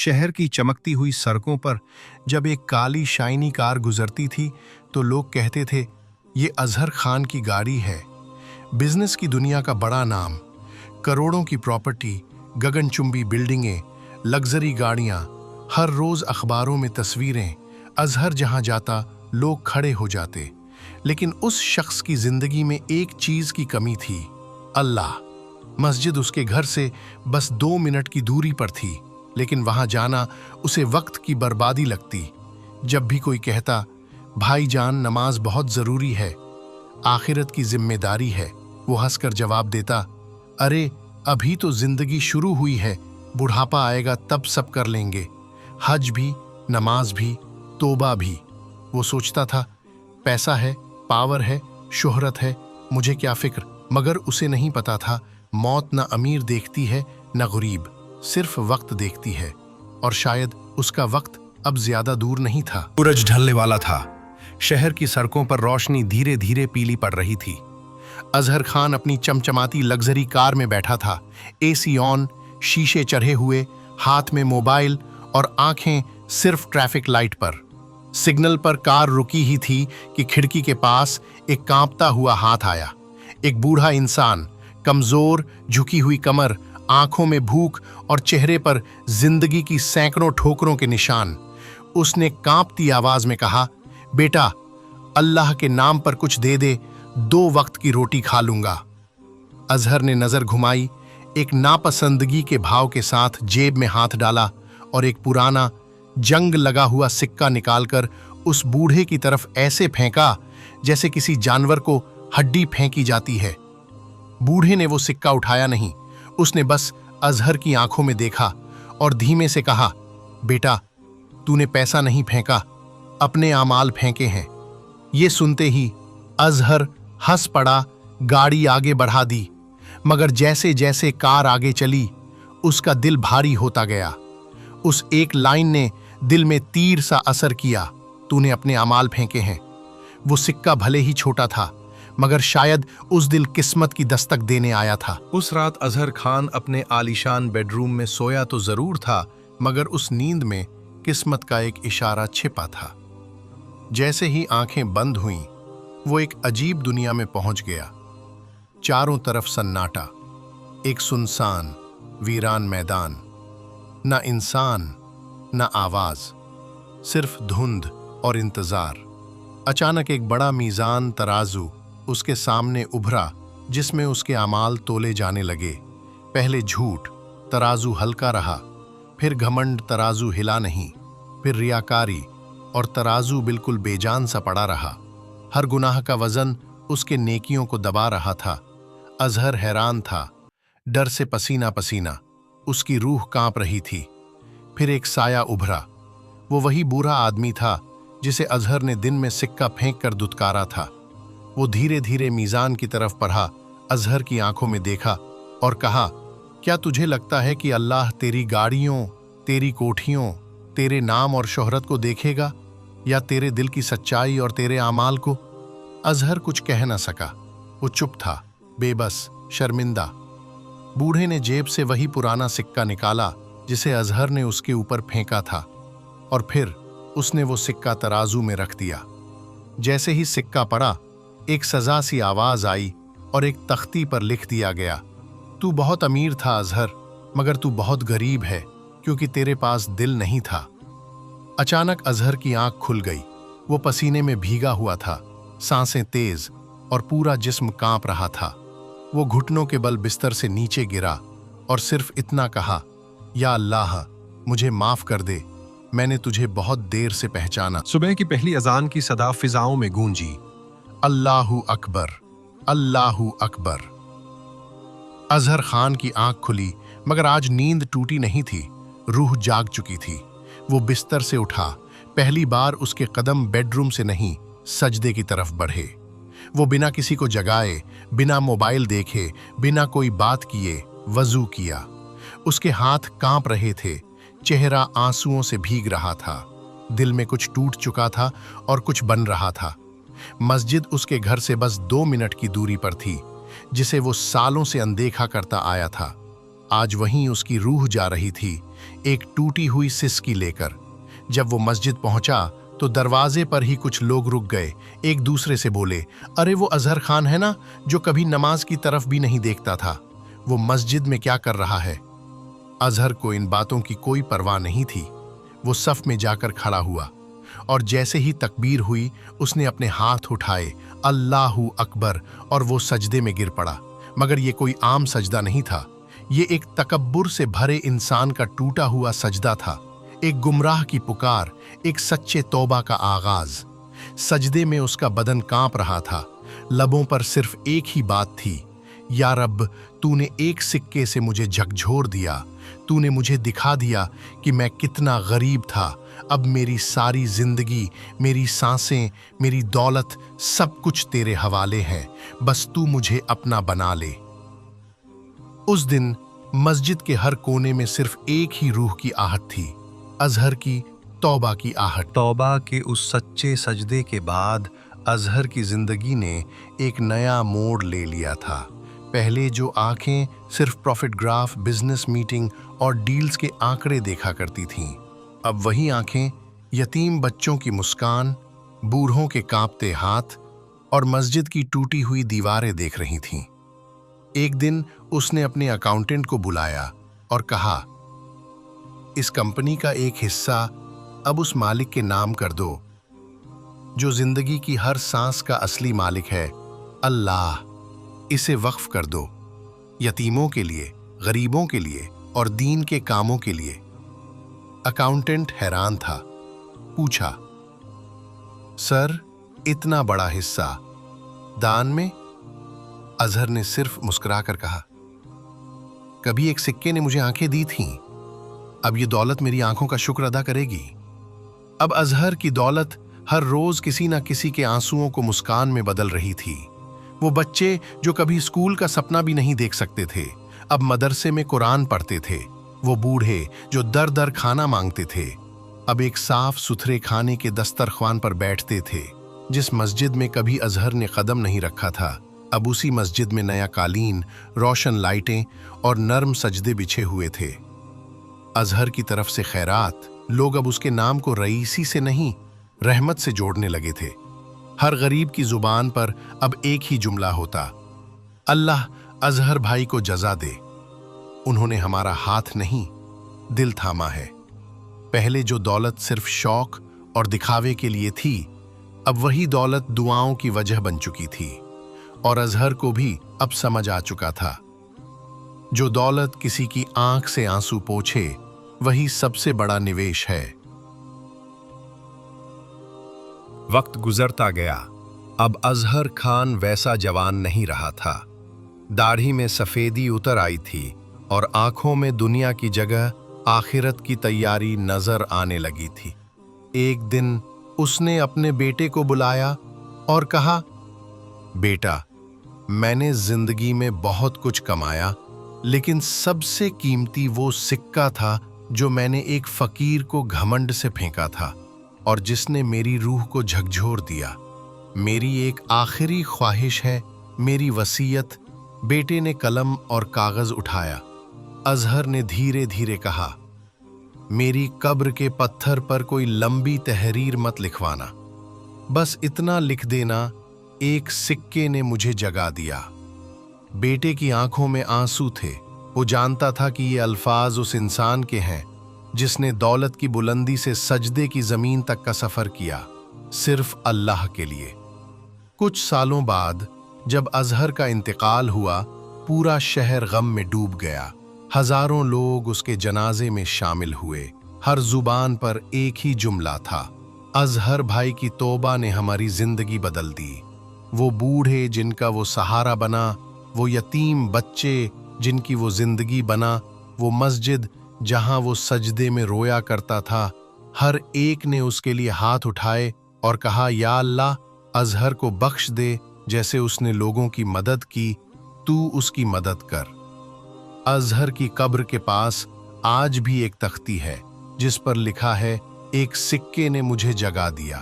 शहर की चमकती हुई सड़कों पर जब एक काली शाइनी कार गुजरती थी तो लोग कहते थे, ये अजहर खान की गाड़ी है। बिजनेस की दुनिया का बड़ा नाम, करोड़ों की प्रॉपर्टी, गगनचुंबी बिल्डिंगें, लग्जरी गाड़ियां, हर रोज अखबारों में तस्वीरें। अजहर जहां जाता लोग खड़े हो जाते। लेकिन उस शख्स की जिंदगी में एक चीज की कमी थी, अल्लाह। मस्जिद उसके घर से बस 2 मिनट की दूरी पर थी, लेकिन वहां जाना उसे वक्त की बर्बादी लगती। जब भी कोई कहता, भाईजान नमाज बहुत जरूरी है, आखिरत की जिम्मेदारी है, वो हंसकर जवाब देता, अरे अभी तो जिंदगी शुरू हुई है, बुढ़ापा आएगा तब सब कर लेंगे। हज भी, नमाज भी, तौबा भी। वो सोचता था, पैसा है, पावर है, शोहरत है, मुझे क्या फिक्र। मगर उसे नहीं पता था, मौत न अमीर देखती है न गरीब, सिर्फ वक्त देखती है। और शायद उसका वक्त अब ज्यादा दूर नहीं था। सूरज ढलने वाला था। शहर की सड़कों पर रोशनी धीरे धीरे पीली पड़ रही थी। अजहर खान अपनी चमचमाती लग्जरी कार में बैठा था, एसी ऑन, शीशे चढ़े हुए, हाथ में मोबाइल और आंखें सिर्फ ट्रैफिक लाइट पर। सिग्नल पर कार रुकी ही थी कि खिड़की के पास एक कांपता हुआ हाथ आया। एक बूढ़ा इंसान, कमजोर, झुकी हुई कमर, आंखों में भूख और चेहरे पर जिंदगी की सैकड़ों ठोकरों के निशान। उसने कांपती आवाज में कहा, बेटा अल्लाह के नाम पर कुछ दे दे, 2 वक्त की रोटी खा लूंगा। अजहर ने नजर घुमाई, एक नापसंदगी के भाव के साथ जेब में हाथ डाला और एक पुराना जंग लगा हुआ सिक्का निकालकर उस बूढ़े की तरफ ऐसे फेंका जैसे किसी जानवर को हड्डी फेंकी जाती है। बूढ़े ने वो सिक्का उठाया नहीं, उसने बस अजहर की आंखों में देखा और धीमे से कहा, बेटा तूने पैसा नहीं फेंका, अपने आमाल फेंके हैं। ये सुनते ही अजहर हंस पड़ा, गाड़ी आगे बढ़ा दी। मगर जैसे जैसे कार आगे चली, उसका दिल भारी होता गया। उस एक लाइन ने दिल में तीर सा असर किया, तूने अपने अमाल फेंके हैं। वो सिक्का भले ही छोटा था, मगर शायद उस दिल किस्मत की दस्तक देने आया था। उस रात अजहर खान अपने आलीशान बेडरूम में सोया तो जरूर था, मगर उस नींद में किस्मत का एक इशारा छिपा था। जैसे ही आंखें बंद हुईं, वो एक अजीब दुनिया में पहुंच गया। चारों तरफ सन्नाटा, एक सुनसान वीरान मैदान, न इंसान न आवाज, सिर्फ धुंध और इंतजार। अचानक एक बड़ा मीजान तराजू उसके सामने उभरा, जिसमें उसके अमाल तोले जाने लगे। पहले झूठ, तराजू हल्का रहा, फिर घमंड, तराजू हिला नहीं, फिर रियाकारी और तराजू बिल्कुल बेजान सा पड़ा रहा। हर गुनाह का वजन उसके नेकियों को दबा रहा था। अजहर हैरान था, डर से पसीना पसीना, उसकी रूह कांप रही थी। फिर एक साया उभरा। वो वही बूढ़ा आदमी था जिसे अजहर ने दिन में सिक्का फेंक कर दुत्कारा था। वो धीरे धीरे मीजान की तरफ बढ़ा, अजहर की आंखों में देखा और कहा, क्या तुझे लगता है कि अल्लाह तेरी गाड़ियों, तेरी कोठियों, तेरे नाम और शोहरत को देखेगा, या तेरे दिल की सच्चाई और तेरे आमाल को? अजहर कुछ कह न सका। वो चुप था, बेबस, शर्मिंदा। बूढ़े ने जेब से वही पुराना सिक्का निकाला जिसे अजहर ने उसके ऊपर फेंका था, और फिर उसने वो सिक्का तराजू में रख दिया। जैसे ही सिक्का पड़ा, एक सजा सी आवाज आई और एक तख्ती पर लिख दिया गया, तू बहुत अमीर था अजहर, मगर तू बहुत गरीब है, क्योंकि तेरे पास दिल नहीं था। अचानक अजहर की आंख खुल गई। वो पसीने में भीगा हुआ था, सांसें तेज और पूरा जिस्म कांप रहा था। वो घुटनों के बल बिस्तर से नीचे गिरा और सिर्फ इतना कहा, या अल्लाह मुझे माफ कर दे, मैंने तुझे बहुत देर से पहचाना। सुबह की पहली अजान की सदा फिजाओं में गूंजी, अल्लाहू अकबर, अल्लाहू अकबर। अजहर खान की आंख खुली, मगर आज नींद टूटी नहीं थी, रूह जाग चुकी थी। वो बिस्तर से उठा। पहली बार उसके कदम बेडरूम से नहीं, सजदे की तरफ बढ़े। वो बिना किसी को जगाए, बिना मोबाइल देखे, बिना कोई बात किए वजू किया। उसके हाथ कांप रहे थे, चेहरा आंसुओं से भीग रहा था। दिल में कुछ टूट चुका था और कुछ बन रहा था। मस्जिद उसके घर से बस 2 मिनट की दूरी पर थी, जिसे वो सालों से अनदेखा करता आया था। आज वहीं उसकी रूह जा रही थी, एक टूटी हुई सिसकी लेकर। जब वो मस्जिद पहुंचा तो दरवाजे पर ही कुछ लोग रुक गए, एक दूसरे से बोले, अरे वो अजहर खान है ना, जो कभी नमाज की तरफ भी नहीं देखता था, वो मस्जिद में क्या कर रहा है। अजहर को इन बातों की कोई परवाह नहीं थी। वो सफ में जाकर खड़ा हुआ और जैसे ही तकबीर हुई उसने अपने हाथ उठाए, अल्लाहू अकबर, और वो सजदे में गिर पड़ा। मगर ये कोई आम सजदा नहीं था, ये एक तकब्बुर से भरे इंसान का टूटा हुआ सजदा था, एक गुमराह की पुकार, एक सच्चे तौबा का आगाज। सजदे में उसका बदन कांप रहा था, लबों पर सिर्फ एक ही बात थी, या रब, तूने एक सिक्के से मुझे झकझोर दिया, तूने मुझे दिखा दिया कि मैं कितना गरीब था। अब मेरी सारी जिंदगी, मेरी सांसें, मेरी दौलत, सब कुछ तेरे हवाले है, बस तू मुझे अपना बना ले। उस दिन मस्जिद के हर कोने में सिर्फ एक ही रूह की आहट थी, अजहर की तौबा की आहट। तौबा के उस सच्चे सजदे के बाद अजहर की जिंदगी ने एक नया मोड़ ले लिया था। पहले जो आंखें सिर्फ प्रॉफिट ग्राफ, बिजनेस मीटिंग और डील्स के आंकड़े देखा करती थीं, अब वही आंखें यतीम बच्चों की मुस्कान, बूढ़ों के कांपते हाथ और मस्जिद की टूटी हुई दीवारें देख रही थीं। एक दिन उसने अपने अकाउंटेंट को बुलाया और कहा, इस कंपनी का एक हिस्सा अब उस मालिक के नाम कर दो जो जिंदगी की हर सांस का असली मालिक है, अल्लाह। इसे वक्फ कर दो, यतीमों के लिए, गरीबों के लिए और दीन के कामों के लिए। अकाउंटेंट हैरान था, पूछा, सर इतना बड़ा हिस्सा दान में? अजहर ने सिर्फ मुस्कुराकर कहा, कभी एक सिक्के ने मुझे आंखें दी थीं, अब ये दौलत मेरी आंखों का शुक्र अदा करेगी। अब अजहर की दौलत हर रोज किसी ना किसी के आंसुओं को मुस्कान में बदल रही थी। वो बच्चे जो कभी स्कूल का सपना भी नहीं देख सकते थे, अब मदरसे में कुरान पढ़ते थे। वो बूढ़े जो दर दर खाना मांगते थे, अब एक साफ सुथरे खाने के दस्तरख्वान पर बैठते थे। जिस मस्जिद में कभी अजहर ने कदम नहीं रखा था, अब उसी मस्जिद में नया कालीन, रोशन लाइटें और नर्म सजदे बिछे हुए थे। अजहर की तरफ से खैरात, लोग अब उसके नाम को रईसी से नहीं, रहमत से जोड़ने लगे थे। हर गरीब की जुबान पर अब एक ही जुमला होता, अल्लाह अजहर भाई को जजा दे, उन्होंने हमारा हाथ नहीं, दिल थामा है। पहले जो दौलत सिर्फ शौक और दिखावे के लिए थी, अब वही दौलत दुआओं की वजह बन चुकी थी। और अजहर को भी अब समझ आ चुका था, जो दौलत किसी की आंख से आंसू पोंछे, वही सबसे बड़ा निवेश है। वक्त गुजरता गया, अब अजहर खान वैसा जवान नहीं रहा था। दाढ़ी में सफेदी उतर आई थी और आंखों में दुनिया की जगह आखिरत की तैयारी नजर आने लगी थी। एक दिन उसने अपने बेटे को बुलाया और कहा, बेटा, मैंने जिंदगी में बहुत कुछ कमाया, लेकिन सबसे कीमती वो सिक्का था जो मैंने एक फकीर को घमंड से फेंका था और जिसने मेरी रूह को झकझोर दिया। मेरी एक आखिरी ख्वाहिश है, मेरी वसीयत। बेटे ने कलम और कागज उठाया। अजहर ने धीरे धीरे कहा, मेरी कब्र के पत्थर पर कोई लंबी तहरीर मत लिखवाना, बस इतना लिख देना, एक सिक्के ने मुझे जगा दिया। बेटे की आंखों में आंसू थे। वो जानता था कि ये अल्फाज उस इंसान के हैं जिसने दौलत की बुलंदी से सजदे की जमीन तक का सफर किया, सिर्फ अल्लाह के लिए। कुछ सालों बाद जब अजहर का इंतकाल हुआ, पूरा शहर गम में डूब गया। हजारों लोग उसके जनाजे में शामिल हुए। हर जुबान पर एक ही जुमला था, अजहर भाई की तौबा ने हमारी जिंदगी बदल दी। वो बूढ़े जिनका वो सहारा बना, वो यतीम बच्चे जिनकी वो जिंदगी बना, वो मस्जिद जहां वो सजदे में रोया करता था, हर एक ने उसके लिए हाथ उठाए और कहा, या अल्लाह, अजहर को बख्श दे, जैसे उसने लोगों की मदद की, तू उसकी मदद कर। अजहर की कब्र के पास आज भी एक तख्ती है जिस पर लिखा है, एक सिक्के ने मुझे जगा दिया।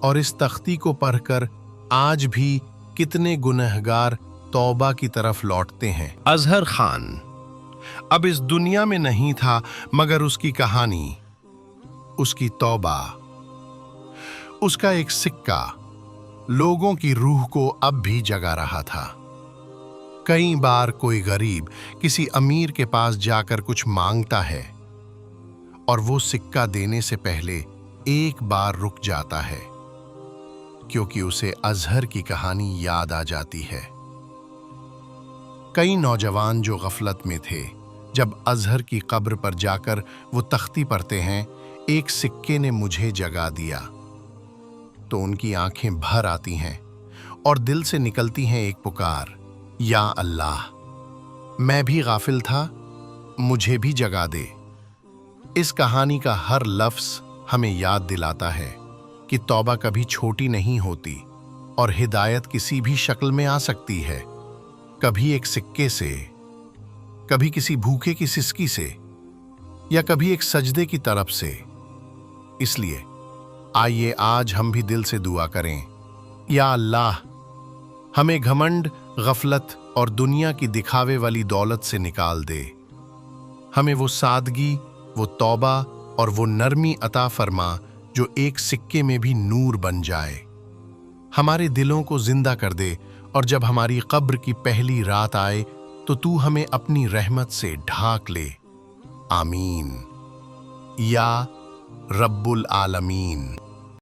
और इस तख्ती को पढ़कर आज भी कितने गुनहगार तौबा की तरफ लौटते हैं। अजहर खान अब इस दुनिया में नहीं था, मगर उसकी कहानी, उसकी तौबा, उसका एक सिक्का लोगों की रूह को अब भी जगा रहा था। कई बार कोई गरीब किसी अमीर के पास जाकर कुछ मांगता है और वो सिक्का देने से पहले एक बार रुक जाता है, क्योंकि उसे अजहर की कहानी याद आ जाती है। कई नौजवान जो गफलत में थे, जब अजहर की कब्र पर जाकर वो तख्ती पढ़ते हैं, एक सिक्के ने मुझे जगा दिया, तो उनकी आंखें भर आती हैं और दिल से निकलती हैं एक पुकार, या अल्लाह, मैं भी गाफिल था, मुझे भी जगा दे। इस कहानी का हर लफ्ज हमें याद दिलाता है कि तौबा कभी छोटी नहीं होती और हिदायत किसी भी शक्ल में आ सकती है, कभी एक सिक्के से, कभी किसी भूखे की सिसकी से, या कभी एक सजदे की तरफ से। इसलिए आइए आज हम भी दिल से दुआ करें, या अल्लाह, हमें घमंड, गफलत और दुनिया की दिखावे वाली दौलत से निकाल दे। हमें वो सादगी, वो तौबा और वो नरमी अता फरमा जो एक सिक्के में भी नूर बन जाए। हमारे दिलों को जिंदा कर दे, और जब हमारी कब्र की पहली रात आए तो तू हमें अपनी रहमत से ढाक ले। आमीन या रब्बुल आलमीन।